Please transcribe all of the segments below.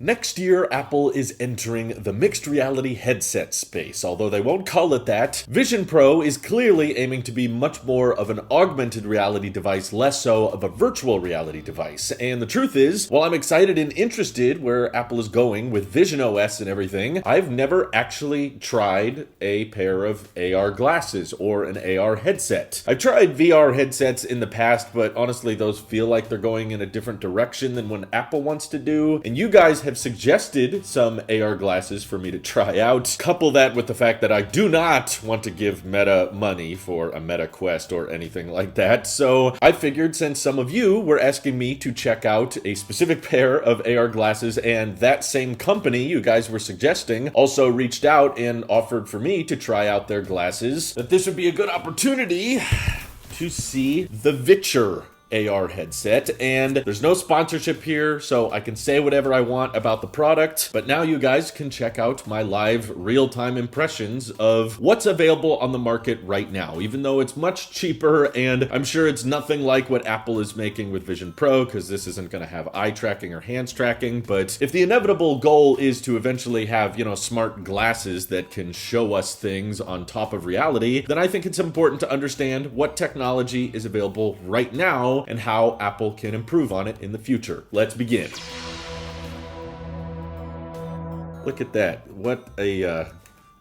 Next year, Apple is entering the mixed reality headset space. Although they won't call it that, VisionPro is clearly aiming to be much more of an augmented reality device, less so of a virtual reality device. And the truth is, while I'm excited and interested where Apple is going with Vision OS and everything, I've never actually tried a pair of AR glasses or an AR headset. I've tried VR headsets in the past, but honestly, those feel like they're going in a different direction than what Apple wants to do. And you guys have suggested some AR glasses for me to try out. Couple that with the fact that I do not want to give Meta money for a Meta Quest or anything like that. So I figured since some of you were asking me to check out a specific pair of AR glasses, and that same company you guys were suggesting also reached out and offered for me to try out their glasses, that this would be a good opportunity to see the Vitcher AR headset. And there's no sponsorship here, so I can say whatever I want about the product, but now you guys can check out my live real-time impressions of what's available on the market right now, even though it's much cheaper, and I'm sure it's nothing like what Apple is making with Vision Pro, because this isn't going to have eye tracking or hands tracking. But if the inevitable goal is to eventually have, smart glasses that can show us things on top of reality, then I think it's important to understand what technology is available right now and how Apple can improve on it in the future. Let's begin. Look at that. What a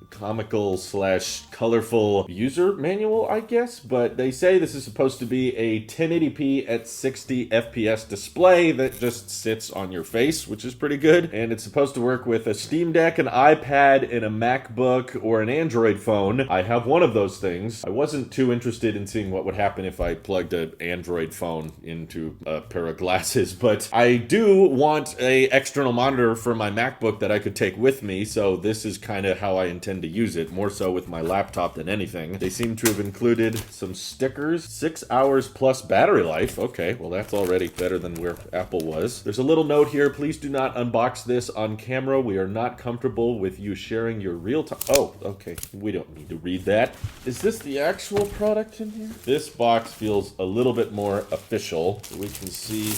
comical / colorful user manual, I guess, but they say this is supposed to be a 1080p at 60 FPS display that just sits on your face, which is pretty good, and it's supposed to work with a Steam Deck, an iPad, and a MacBook or an Android phone. I have one of those things. I wasn't too interested in seeing what would happen if I plugged an Android phone into a pair of glasses, but I do want a external monitor for my MacBook that I could take with me, so this is kind of how I intend to use it, more so with my laptop than anything. They seem to have included some stickers. 6 hours plus battery life. Okay, well that's already better than where Apple was. There's a little note here. Please do not unbox this on camera. We are not comfortable with you sharing your real-time... Oh, okay. We don't need to read that. Is this the actual product in here? This box feels a little bit more official. We can see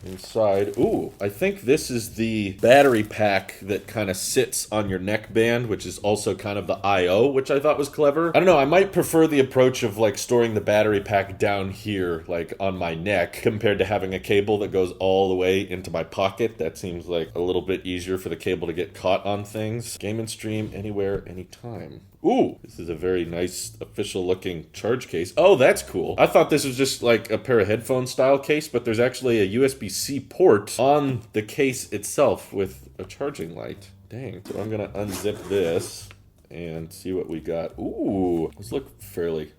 inside. Ooh, I think this is the battery pack that kind of sits on your neck band, which is also kind of the I/O, which I thought was clever. I don't know, I might prefer the approach of storing the battery pack down here, on my neck, compared to having a cable that goes all the way into my pocket. That seems like a little bit easier for the cable to get caught on things. Game and stream anywhere, anytime. Ooh, this is a very nice official looking charge case. Oh, that's cool. I thought this was just like a pair of headphone style case, but there's actually a USB-C port on the case itself with a charging light. Dang. So I'm gonna unzip this and see what we got. Ooh, those look fairly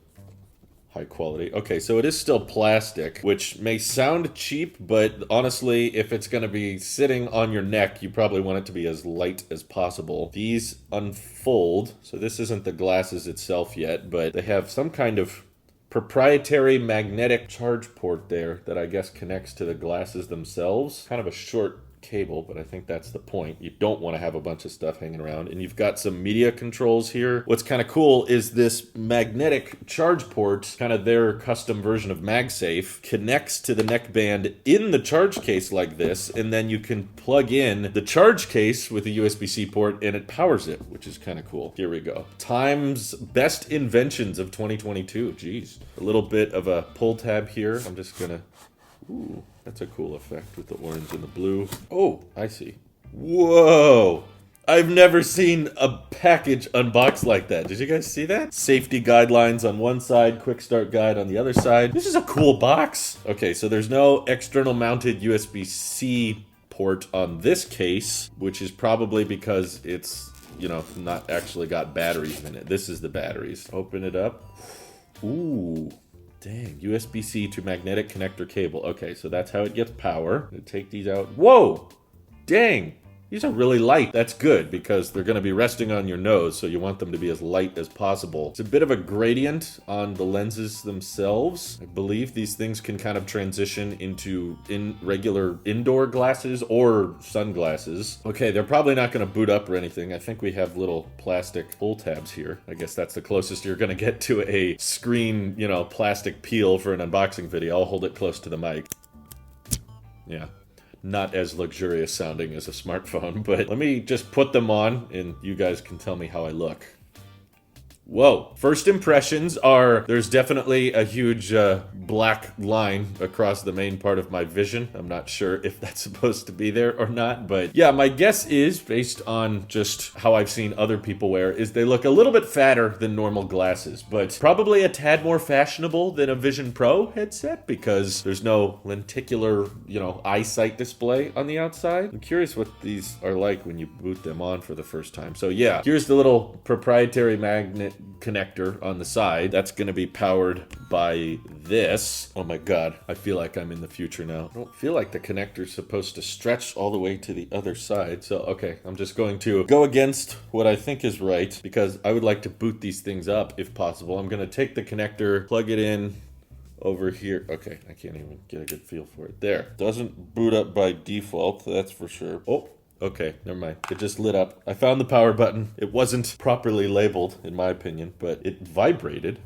high quality. Okay, so it is still plastic, which may sound cheap, but honestly, if it's going to be sitting on your neck, you probably want it to be as light as possible. These unfold, so this isn't the glasses itself yet, but they have some kind of proprietary magnetic charge port there that I guess connects to the glasses themselves. Kind of a short cable, but I think that's the point. You don't want to have a bunch of stuff hanging around, and you've got some media controls here. What's kind of cool is this magnetic charge port, kind of their custom version of MagSafe, connects to the neck band in the charge case like this, and then you can plug in the charge case with a USB-C port and it powers it, which is kind of cool. Here we go. Time's best inventions of 2022. Jeez. A little bit of a pull tab here. I'm just gonna... Ooh, that's a cool effect with the orange and the blue. Oh, I see. Whoa! I've never seen a package unboxed like that. Did you guys see that? Safety guidelines on one side, quick start guide on the other side. This is a cool box. Okay, so there's no external mounted USB-C port on this case, which is probably because it's, not actually got batteries in it. This is the batteries. Open it up. Ooh. Dang, USB-C to magnetic connector cable. Okay, so that's how it gets power. Take these out. Whoa! Dang! These are really light. That's good because they're going to be resting on your nose, so you want them to be as light as possible. It's a bit of a gradient on the lenses themselves. I believe these things can kind of transition into regular indoor glasses or sunglasses. Okay, they're probably not going to boot up or anything. I think we have little plastic pull tabs here. I guess that's the closest you're going to get to a screen, plastic peel for an unboxing video. I'll hold it close to the mic. Yeah. not as luxurious sounding as a smartphone, but let me just put them on and you guys can tell me how I look. Whoa. First impressions are there's definitely a huge black line across the main part of my vision. I'm not sure if that's supposed to be there or not, but yeah, my guess is, based on just how I've seen other people wear, is they look a little bit fatter than normal glasses, but probably a tad more fashionable than a VisionPro headset because there's no lenticular, eyesight display on the outside. I'm curious what these are like when you boot them on for the first time. So yeah, here's the little proprietary magnet connector on the side. That's going to be powered by this. Oh my god, I feel like I'm in the future now. I don't feel like the connector's supposed to stretch all the way to the other side. So okay, I'm just going to go against what I think is right because I would like to boot these things up if possible. I'm going to take the connector, plug it in over here. Okay, I can't even get a good feel for it. There. Doesn't boot up by default, that's for sure. Oh, okay, never mind. It just lit up. I found the power button. It wasn't properly labeled, in my opinion, but it vibrated.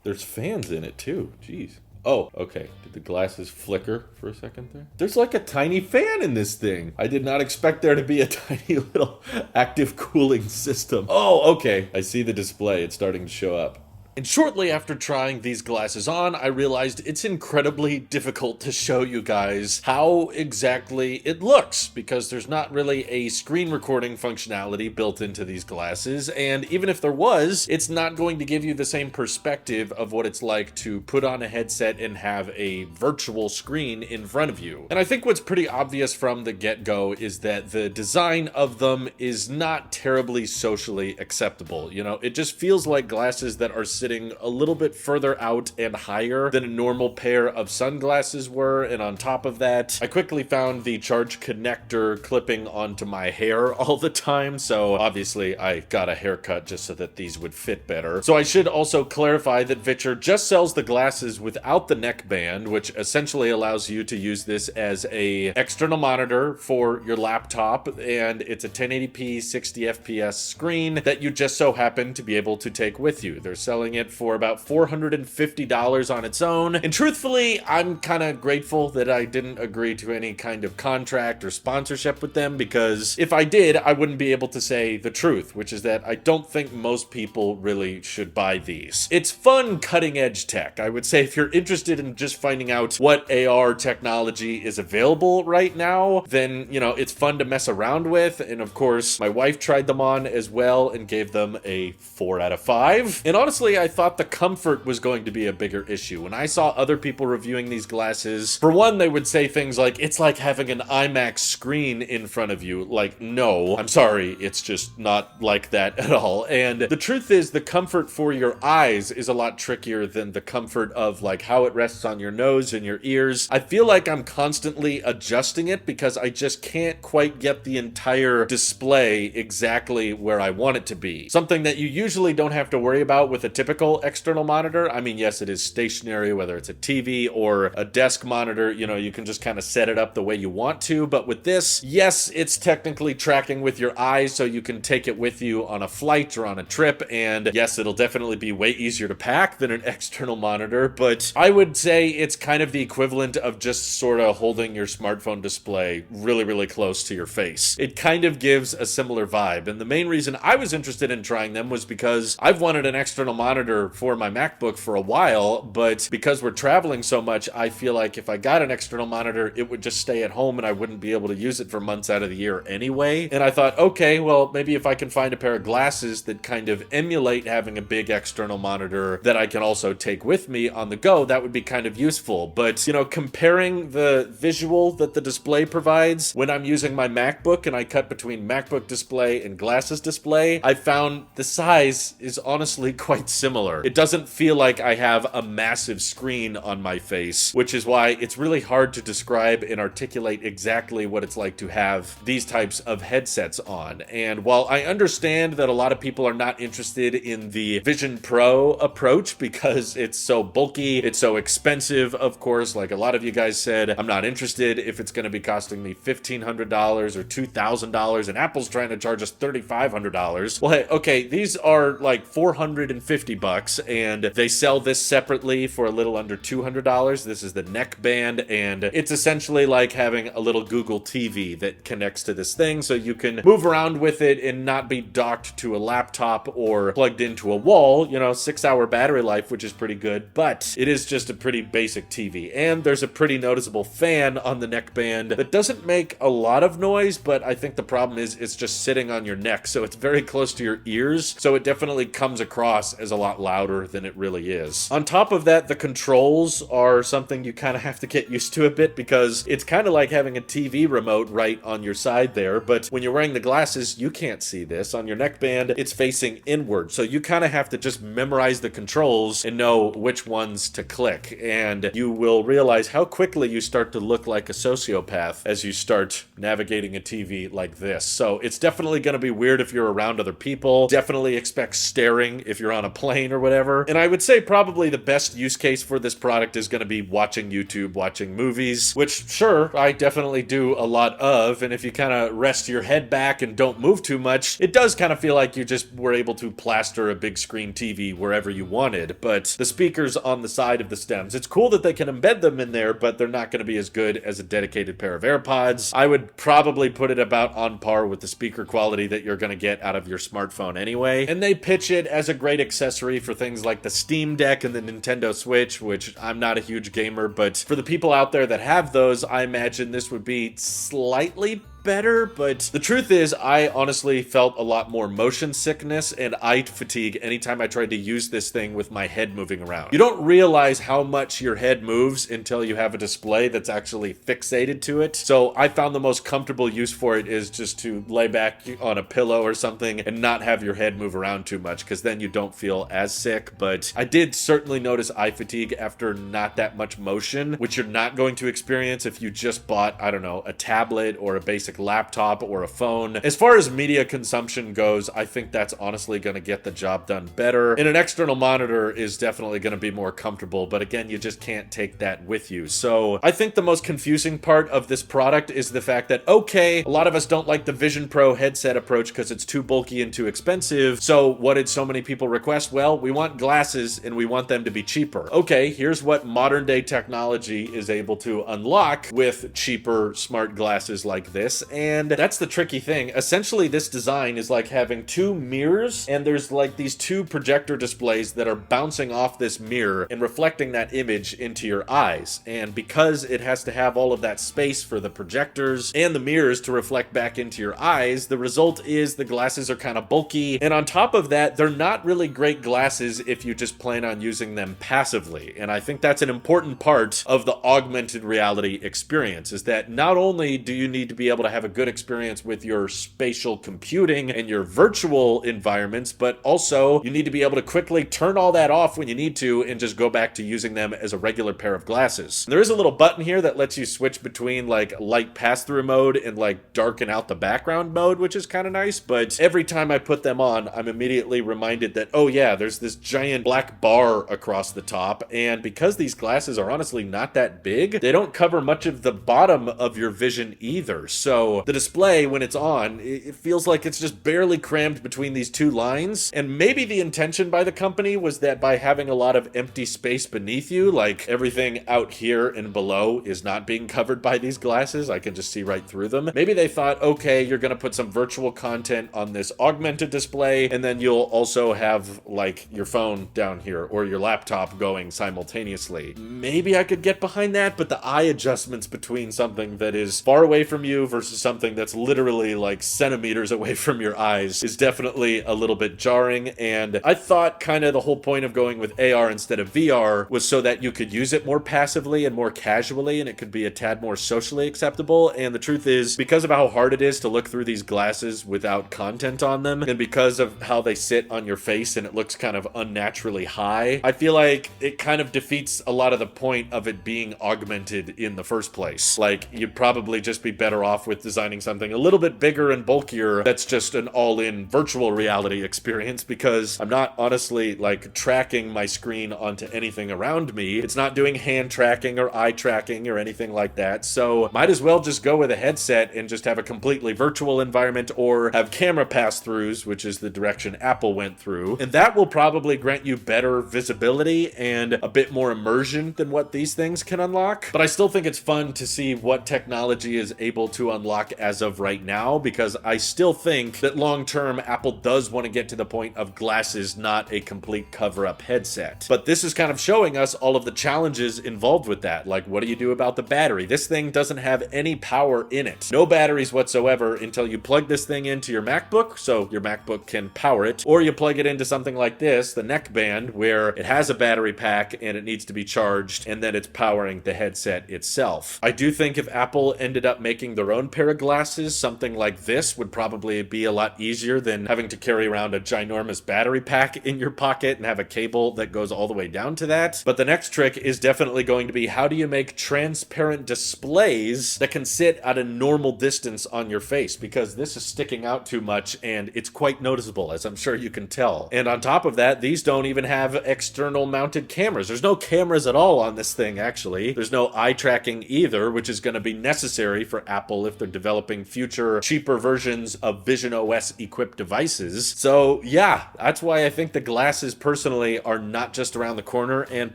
There's fans in it, too. Jeez. Oh, okay. Did the glasses flicker for a second there? There's like a tiny fan in this thing. I did not expect there to be a tiny little active cooling system. Oh, okay. I see the display. It's starting to show up. And shortly after trying these glasses on, I realized it's incredibly difficult to show you guys how exactly it looks because there's not really a screen recording functionality built into these glasses, and even if there was, it's not going to give you the same perspective of what it's like to put on a headset and have a virtual screen in front of you. And I think what's pretty obvious from the get-go is that the design of them is not terribly socially acceptable. It just feels like glasses that are sitting a little bit further out and higher than a normal pair of sunglasses were, and on top of that, I quickly found the charge connector clipping onto my hair all the time, so obviously I got a haircut just so that these would fit better. So I should also clarify that Vitcher just sells the glasses without the neckband, which essentially allows you to use this as a external monitor for your laptop, and it's a 1080p 60 FPS screen that you just so happen to be able to take with you. They're selling it for about $450 on its own, and truthfully, I'm kind of grateful that I didn't agree to any kind of contract or sponsorship with them, because if I did, I wouldn't be able to say the truth, which is that I don't think most people really should buy these. It's fun cutting-edge tech. I would say if you're interested in just finding out what AR technology is available right now, then, it's fun to mess around with, and of course, my wife tried them on as well and gave them a 4 out of 5, and honestly, I thought the comfort was going to be a bigger issue. When I saw other people reviewing these glasses, for one, they would say things like, it's like having an IMAX screen in front of you. Like, no, I'm sorry, it's just not like that at all. And the truth is, the comfort for your eyes is a lot trickier than the comfort of like how it rests on your nose and your ears. I feel like I'm constantly adjusting it because I just can't quite get the entire display exactly where I want it to be. Something that you usually don't have to worry about with a typical external monitor. I mean, yes, it is stationary, whether it's a TV or a desk monitor, you can just kind of set it up the way you want to, but with this, yes, it's technically tracking with your eyes, so you can take it with you on a flight or on a trip, and yes, it'll definitely be way easier to pack than an external monitor, but I would say it's kind of the equivalent of just sort of holding your smartphone display really, really close to your face. It kind of gives a similar vibe, and the main reason I was interested in trying them was because I've wanted an external monitor for my MacBook for a while, but because we're traveling so much, I feel like if I got an external monitor, it would just stay at home and I wouldn't be able to use it for months out of the year anyway. And I thought, okay, well, maybe if I can find a pair of glasses that kind of emulate having a big external monitor that I can also take with me on the go, that would be kind of useful. But, comparing the visual that the display provides when I'm using my MacBook and I cut between MacBook display and glasses display, I found the size is honestly quite similar. It doesn't feel like I have a massive screen on my face, which is why it's really hard to describe and articulate exactly what it's like to have these types of headsets on. And while I understand that a lot of people are not interested in the VisionPro approach because it's so bulky, it's so expensive, of course, like a lot of you guys said, I'm not interested if it's going to be costing me $1,500 or $2,000 and Apple's trying to charge us $3,500. Well, hey, okay, these are like $450 $50, and they sell this separately for a little under $200. This is the neck band, and it's essentially like having a little Google TV that connects to this thing, so you can move around with it and not be docked to a laptop or plugged into a wall. 6-hour battery life, which is pretty good, but it is just a pretty basic TV. And there's a pretty noticeable fan on the neck band that doesn't make a lot of noise, but I think the problem is it's just sitting on your neck, so it's very close to your ears, so it definitely comes across as a lot louder than it really is. On top of that, the controls are something you kind of have to get used to a bit, because it's kind of like having a TV remote right on your side there, but when you're wearing the glasses, you can't see this. On your neckband, it's facing inward, so you kind of have to just memorize the controls and know which ones to click, and you will realize how quickly you start to look like a sociopath as you start navigating a TV like this. So it's definitely going to be weird if you're around other people. Definitely expect staring if you're on a plane or whatever. And I would say probably the best use case for this product is going to be watching YouTube, watching movies, which sure, I definitely do a lot of. And if you kind of rest your head back and don't move too much, it does kind of feel like you just were able to plaster a big screen TV wherever you wanted. But the speakers on the side of the stems, it's cool that they can embed them in there, but they're not going to be as good as a dedicated pair of AirPods. I would probably put it about on par with the speaker quality that you're going to get out of your smartphone anyway. And they pitch it as a great accessory for things like the Steam Deck and the Nintendo Switch, which I'm not a huge gamer, but for the people out there that have those, I imagine this would be slightly better. But the truth is, I honestly felt a lot more motion sickness and eye fatigue anytime I tried to use this thing with my head moving around. You don't realize how much your head moves until you have a display that's actually fixated to it. So I found the most comfortable use for it is just to lay back on a pillow or something and not have your head move around too much, because then you don't feel as sick. But I did certainly notice eye fatigue after not that much motion, which you're not going to experience if you just bought, I don't know, a tablet or a basic laptop or a phone. As far as media consumption goes, I think that's honestly going to get the job done better. And an external monitor is definitely going to be more comfortable, but again, you just can't take that with you. So I think the most confusing part of this product is the fact that, okay, a lot of us don't like the VisionPro headset approach because it's too bulky and too expensive. So what did so many people request? Well, we want glasses and we want them to be cheaper. Okay, here's what modern day technology is able to unlock with cheaper smart glasses like this. And that's the tricky thing. Essentially, this design is like having two mirrors, and there's like these two projector displays that are bouncing off this mirror and reflecting that image into your eyes. And because it has to have all of that space for the projectors and the mirrors to reflect back into your eyes, the result is the glasses are kind of bulky. And on top of that, they're not really great glasses if you just plan on using them passively. And I think that's an important part of the augmented reality experience, is that not only do you need to be able to have a good experience with your spatial computing and your virtual environments, but also you need to be able to quickly turn all that off when you need to and just go back to using them as a regular pair of glasses. There is a little button here that lets you switch between like light pass-through mode and like darken out the background mode, which is kind of nice, but every time I put them on, I'm immediately reminded that, oh yeah, there's this giant black bar across the top, and because these glasses are honestly not that big, they don't cover much of the bottom of your vision either. So the display, when it's on, it feels like it's just barely crammed between these two lines. And maybe the intention by the company was that by having a lot of empty space beneath you, like everything out here and below is not being covered by these glasses, I can just see right through them. Maybe they thought, okay, you're going to put some virtual content on this augmented display, and then you'll also have like your phone down here or your laptop going simultaneously. Maybe I could get behind that, but the eye adjustments between something that is far away from you versus something that's literally like centimeters away from your eyes is definitely a little bit jarring. And I thought kind of the whole point of going with AR instead of VR was so that you could use it more passively and more casually, and it could be a tad more socially acceptable. And the truth is, because of how hard it is to look through these glasses without content on them, and because of how they sit on your face and it looks kind of unnaturally high, I feel like it kind of defeats a lot of the point of it being augmented in the first place. Like, you'd probably just be better off with with designing something a little bit bigger and bulkier that's just an all-in virtual reality experience, because I'm not honestly like tracking my screen onto anything around me. It's not doing hand tracking or eye tracking or anything like that. So might as well just go with a headset and just have a completely virtual environment, or have camera pass-throughs, which is the direction Apple went through. And that will probably grant you better visibility and a bit more immersion than what these things can unlock. But I still think it's fun to see what technology is able to unlock as of right now, because I still think that long-term Apple does want to get to the point of glasses not a complete cover-up headset. But this is kind of showing us all of the challenges involved with that. Like, what do you do about the battery? This thing doesn't have any power in it. No batteries whatsoever until you plug this thing into your MacBook, so your MacBook can power it, or you plug it into something like this, the neckband, where it has a battery pack and it needs to be charged, and then it's powering the headset itself. I do think if Apple ended up making their own pair of glasses, something like this would probably be a lot easier than having to carry around a ginormous battery pack in your pocket and have a cable that goes all the way down to that. But the next trick is definitely going to be, how do you make transparent displays that can sit at a normal distance on your face? Because this is sticking out too much and it's quite noticeable, as I'm sure you can tell. And on top of that, these don't even have external mounted cameras. There's no cameras at all on this thing, actually. There's no eye tracking either, which is going to be necessary for Apple if they're developing future cheaper versions of Vision OS equipped devices. So yeah, that's why I think the glasses personally are not just around the corner, and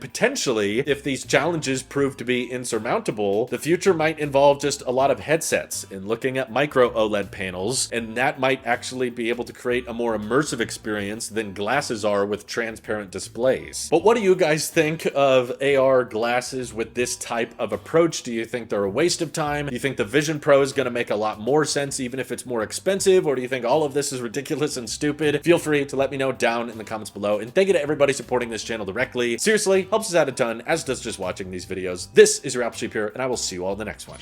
potentially, if these challenges prove to be insurmountable, the future might involve just a lot of headsets and looking at micro OLED panels, and that might actually be able to create a more immersive experience than glasses are with transparent displays. But what do you guys think of AR glasses with this type of approach? Do you think they're a waste of time? Do you think the Vision Pro is going to make a lot more sense even if it's more expensive? Or do you think all of this is ridiculous and stupid? Feel free to let me know down in the comments below. And thank you to everybody supporting this channel directly. Seriously, helps us out a ton, as does just watching these videos. This is your Apple Sheep here, and I will see you all in the next one.